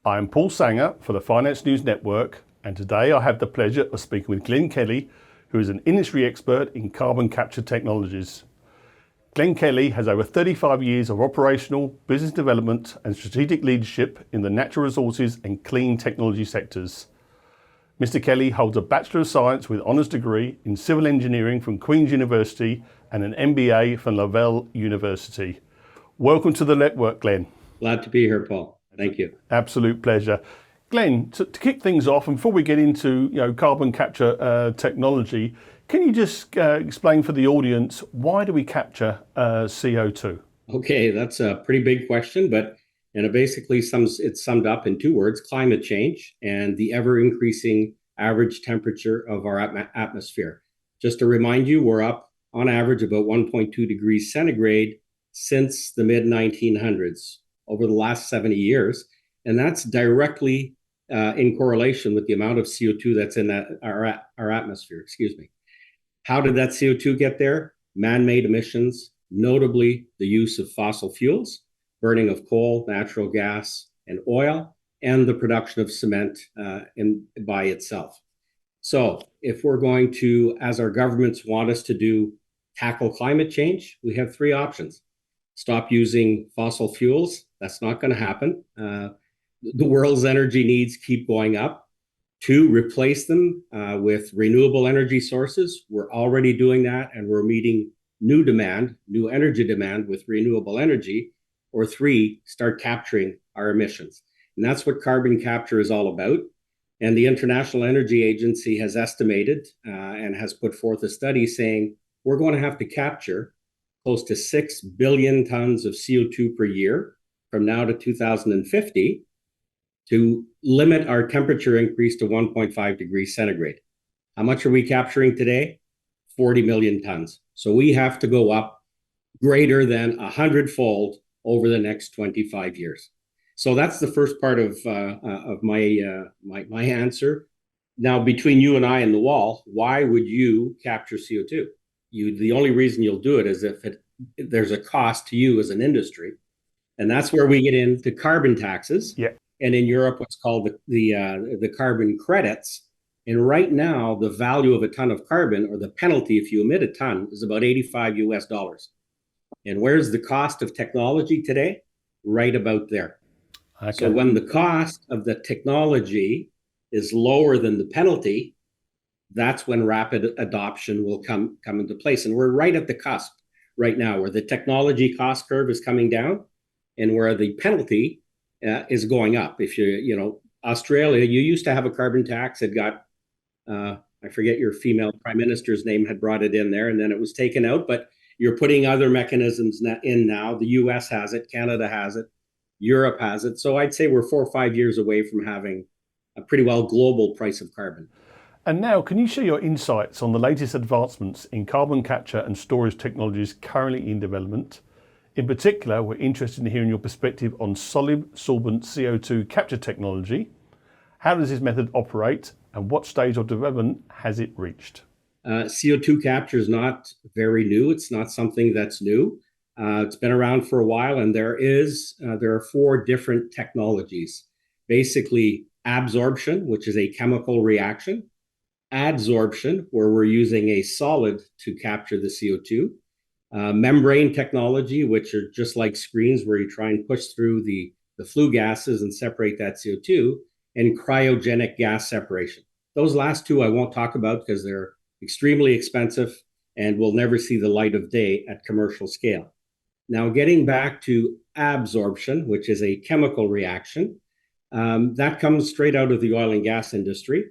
I'm Paul Sanger for the Finance News Network, and today I have the pleasure of speaking with Glenn Kelly, who is an industry expert in carbon capture technologies. Glenn Kelly has over 35 years of operational, business development and strategic leadership in the natural resources and clean technology sectors. Mr. Kelly holds a Bachelor of Science with honours degree in civil engineering from Queen's University and an MBA from Laval University. Welcome to the network, Glenn. Glad to be here, Paul. Thank you. Absolute pleasure. Glenn, to kick things off, and before we get into carbon capture technology, can you just explain for the audience, why do we capture CO2? Okay, that's a pretty big question, but basically it's summed up in two words: climate change and the ever-increasing average temperature of our atmosphere. Just to remind you, we're up on average about 1.2 degrees centigrade since the mid-1900s, over the last 70 years. And that's directly in correlation with the amount of CO2 that's in our atmosphere, How did that CO2 get there? Man-made emissions, notably the use of fossil fuels, burning of coal, natural gas, and oil, and the production of cement by itself. So if we're going to, as our governments want us to do, tackle climate change, we have three options. Stop using fossil fuels. That's not going to happen. The world's energy needs keep going up. Two, replace them with renewable energy sources. We're already doing that, and we're meeting new energy demand with renewable energy. Or three, start capturing our emissions. And that's what carbon capture is all about. And the International Energy Agency has estimated and has put forth a study saying we're going to have to capture close to 6 billion tons of CO2 per year from now to 2050 to limit our temperature increase to 1.5 degrees centigrade. How much are we capturing today? 40 million tons. So we have to go up greater than 100-fold over the next 25 years. So that's the first part of my answer. Now, between you and I and the wall, why would you capture CO2? The only reason you'll do it is if there's a cost to you as an industry. And that's where we get into carbon taxes. Yeah. And in Europe, what's called the carbon credits. And right now, the value of a ton of carbon, or the penalty if you emit a ton, is about $85. And where's the cost of technology today? Right about there. Okay. So when the cost of the technology is lower than the penalty, that's when rapid adoption will come into place. And we're right at the cusp right now, where the technology cost curve is coming down and where the penalty is going up. If Australia, you used to have a carbon tax. It got, I forget your female prime minister's name had brought it in there, and then it was taken out. But you're putting other mechanisms in now. The US has it, Canada has it, Europe has it. So I'd say we're 4 or 5 years away from having a pretty well global price of carbon. And now, can you share your insights on the latest advancements in carbon capture and storage technologies currently in development? In particular, we're interested in hearing your perspective on solid sorbent CO2 capture technology. How does this method operate, and what stage of development has it reached? CO2 capture is not very new. It's not something that's new. It's been around for a while, and there are 4 different technologies. Basically, absorption, which is a chemical reaction; adsorption, where we're using a solid to capture the CO2; membrane technology, which are just like screens where you try and push through the flue gases and separate that CO2; and cryogenic gas separation. Those last two I won't talk about because they're extremely expensive and will never see the light of day at commercial scale. Now, getting back to absorption, which is a chemical reaction, that comes straight out of the oil and gas industry.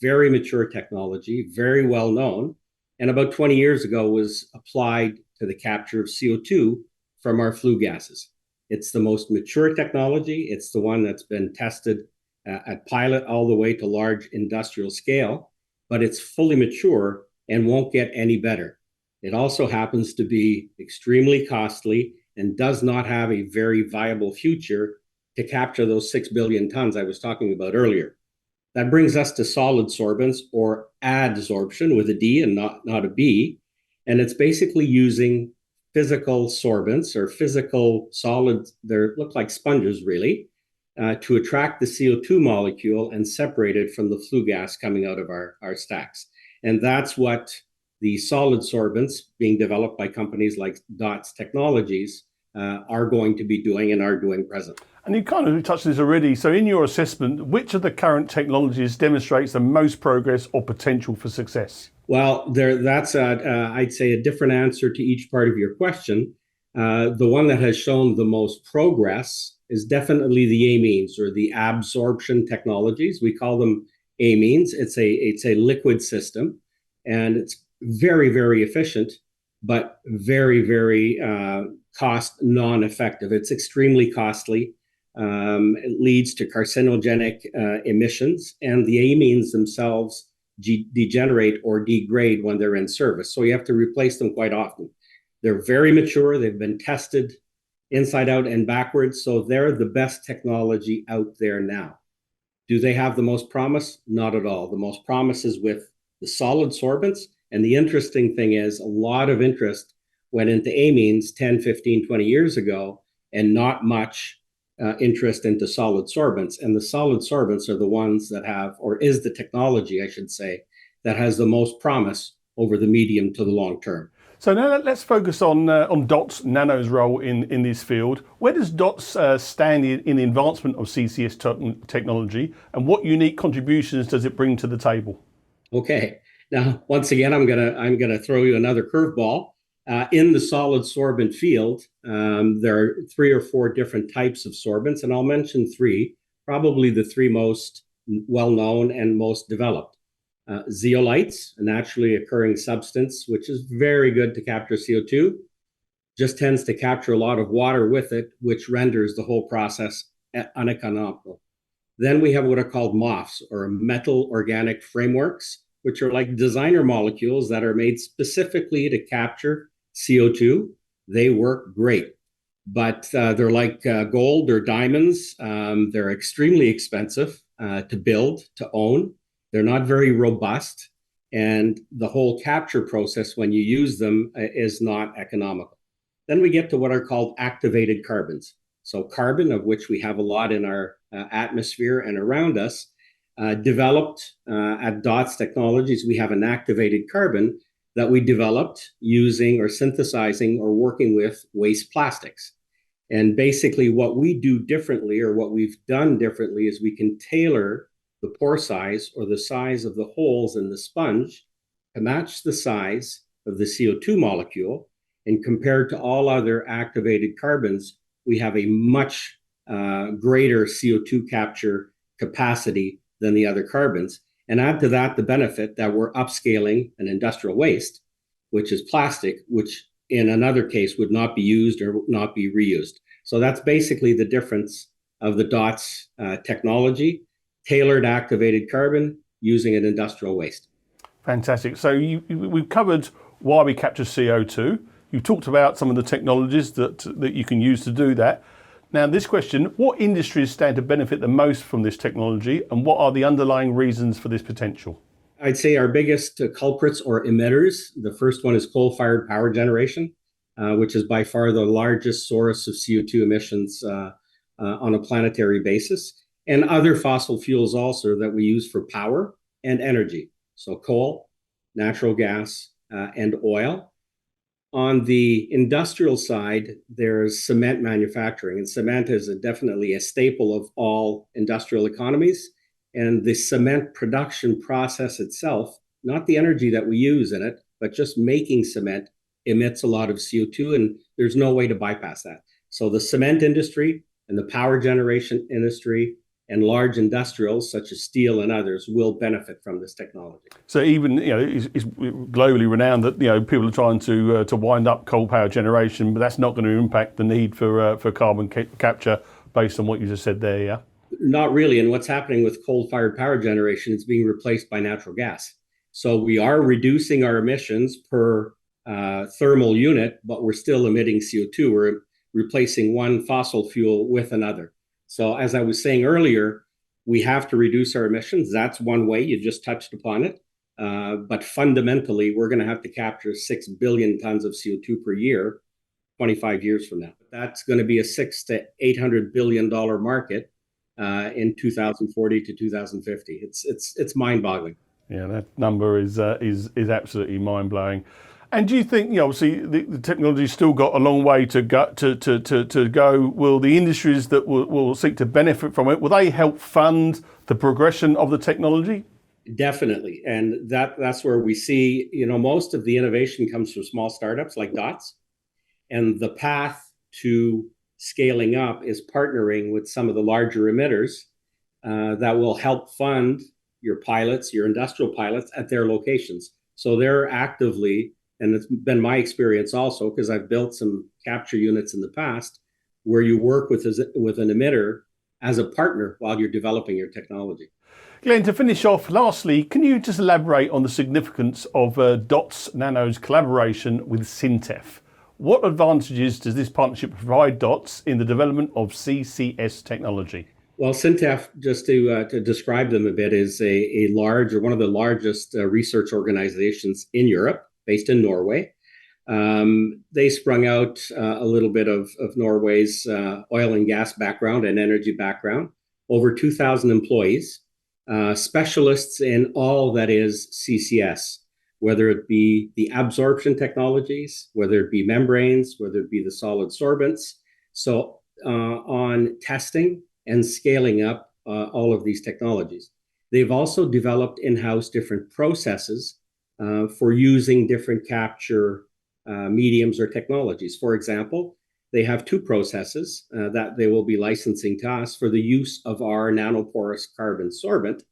Very mature technology, very well known, and about 20 years ago was applied to the capture of CO2 from our flue gases. It's the most mature technology. It's the one that's been tested at pilot all the way to large industrial scale, but it's fully mature and won't get any better. It also happens to be extremely costly and does not have a very viable future to capture those 6 billion tons I was talking about earlier. That brings us to solid sorbents, or adsorption with a D and not a B. And it's basically using physical sorbents or physical solids. They look like sponges, really, to attract the CO2 molecule and separate it from the flue gas coming out of our stacks. And that's what the solid sorbents being developed by companies like Dotz Technologies are going to be doing and are doing presently. And you kind of touched this already. So in your assessment, which of the current technologies demonstrates the most progress or potential for success? Well, that's, I'd say, a different answer to each part of your question. The one that has shown the most progress is definitely the amines, or the absorption technologies. We call them amines. It's a liquid system, and it's very, very efficient, but very, very cost non-effective. It's extremely costly. It leads to carcinogenic emissions, and the amines themselves degenerate or degrade when they're in service. So you have to replace them quite often. They're very mature. They've been tested inside out and backwards. So they're the best technology out there now. Do they have the most promise? Not at all. The most promise is with the solid sorbents. And the interesting thing is a lot of interest went into amines 10, 15, 20 years ago, and not much interest into solid sorbents. And the solid sorbents are the ones that have, or is the technology, I should say, that has the most promise over the medium to the long term. So now let's focus on Dotz Nano's role in this field. Where does Dotz stand in the advancement of CCS technology, and what unique contributions does it bring to the table? Okay. Now, once again, I'm gonna throw you another curveball. In the solid sorbent field, there are 3 or 4 different types of sorbents, and I'll mention 3, probably the 3 most well-known and most developed. Zeolites, a naturally occurring substance, which is very good to capture CO2, just tends to capture a lot of water with it, which renders the whole process uneconomical. Then we have what are called MOFs, or metal organic frameworks, which are like designer molecules that are made specifically to capture CO2. They work great, but they're like gold or diamonds. They're extremely expensive to build, to own. They're not very robust, and the whole capture process when you use them is not economical. Then we get to what are called activated carbons. So carbon, of which we have a lot in our atmosphere and around us, developed at Dotz Technologies. We have an activated carbon that we developed using or synthesizing or working with waste plastics. And basically what we do differently, or what we've done differently, is we can tailor the pore size or the size of the holes in the sponge to match the size of the CO2 molecule. And compared to all other activated carbons, we have a much greater CO2 capture capacity than the other carbons. And add to that the benefit that we're upscaling an industrial waste, which is plastic, which in another case would not be used or not be reused. So that's basically the difference of the Dotz technology. Tailored activated carbon using an industrial waste. Fantastic. So we've covered why we capture CO2. You've talked about some of the technologies that you can use to do that. Now, this question, what industries stand to benefit the most from this technology, and what are the underlying reasons for this potential? I'd say our biggest culprits or emitters, the first one is coal-fired power generation, which is by far the largest source of CO2 emissions on a planetary basis. And other fossil fuels also that we use for power and energy. So coal, natural gas, and oil. On the industrial side, there's cement manufacturing. And cement is definitely a staple of all industrial economies. And the cement production process itself, not the energy that we use in it, but just making cement, emits a lot of CO2, and there's no way to bypass that. So the cement industry and the power generation industry and large industrials such as steel and others will benefit from this technology. So even, it's globally renowned that people are trying to wind up coal power generation, but that's not going to impact the need for carbon capture based on what you just said there, yeah? Not really. And what's happening with coal-fired power generation is being replaced by natural gas. So we are reducing our emissions per thermal unit, but we're still emitting CO2. We're replacing one fossil fuel with another. So as I was saying earlier, we have to reduce our emissions. That's one way. You just touched upon it. But fundamentally, we're going to have to capture 6 billion tons of CO2 per year, 25 years from now. That's going to be a $600 to $800 billion market. in 2040 to 2050. It's mind-boggling. Yeah, that number is absolutely mind blowing. And do you think, obviously the technology's still got a long way to go? To go, will the industries that will seek to benefit from it, will they help fund the progression of the technology? Definitely, and that's where we see, most of the innovation comes from small startups like Dotz, and the path to scaling up is partnering with some of the larger emitters that will help fund your pilots, your industrial pilots at their locations. So they're actively, and it's been my experience also, because I've built some capture units in the past, where you work with an emitter as a partner while you're developing your technology. Glenn, to finish off, lastly, can you just elaborate on the significance of Dotz Nano's collaboration with Syntef? What advantages does this partnership provide Dotz in the development of CCS technology? Well, Syntef, just to describe them a bit, is a large, or one of the largest research organizations in Europe, based in Norway. They sprung out a little bit of Norway's oil and gas background and energy background. Over 2,000 employees, specialists in all that is CCS, whether it be the absorption technologies, whether it be membranes, whether it be the solid sorbents. So on testing and scaling up all of these technologies. They've also developed in-house different processes for using different capture mediums or technologies. For example, they have two processes that they will be licensing to us for the use of our nanoporous carbon sorbent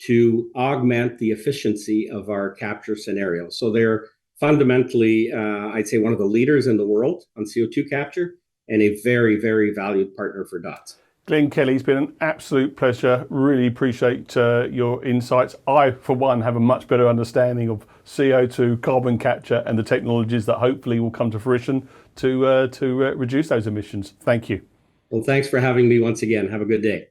to augment the efficiency of our capture scenario. So they're fundamentally, I'd say, one of the leaders in the world on CO2 capture and a very, very valued partner for Dotz. Glenn Kelly, it's been an absolute pleasure. Really appreciate your insights. I, for one, have a much better understanding of CO2, carbon capture, and the technologies that hopefully will come to fruition to reduce those emissions. Thank you. Well, thanks for having me once again. Have a good day.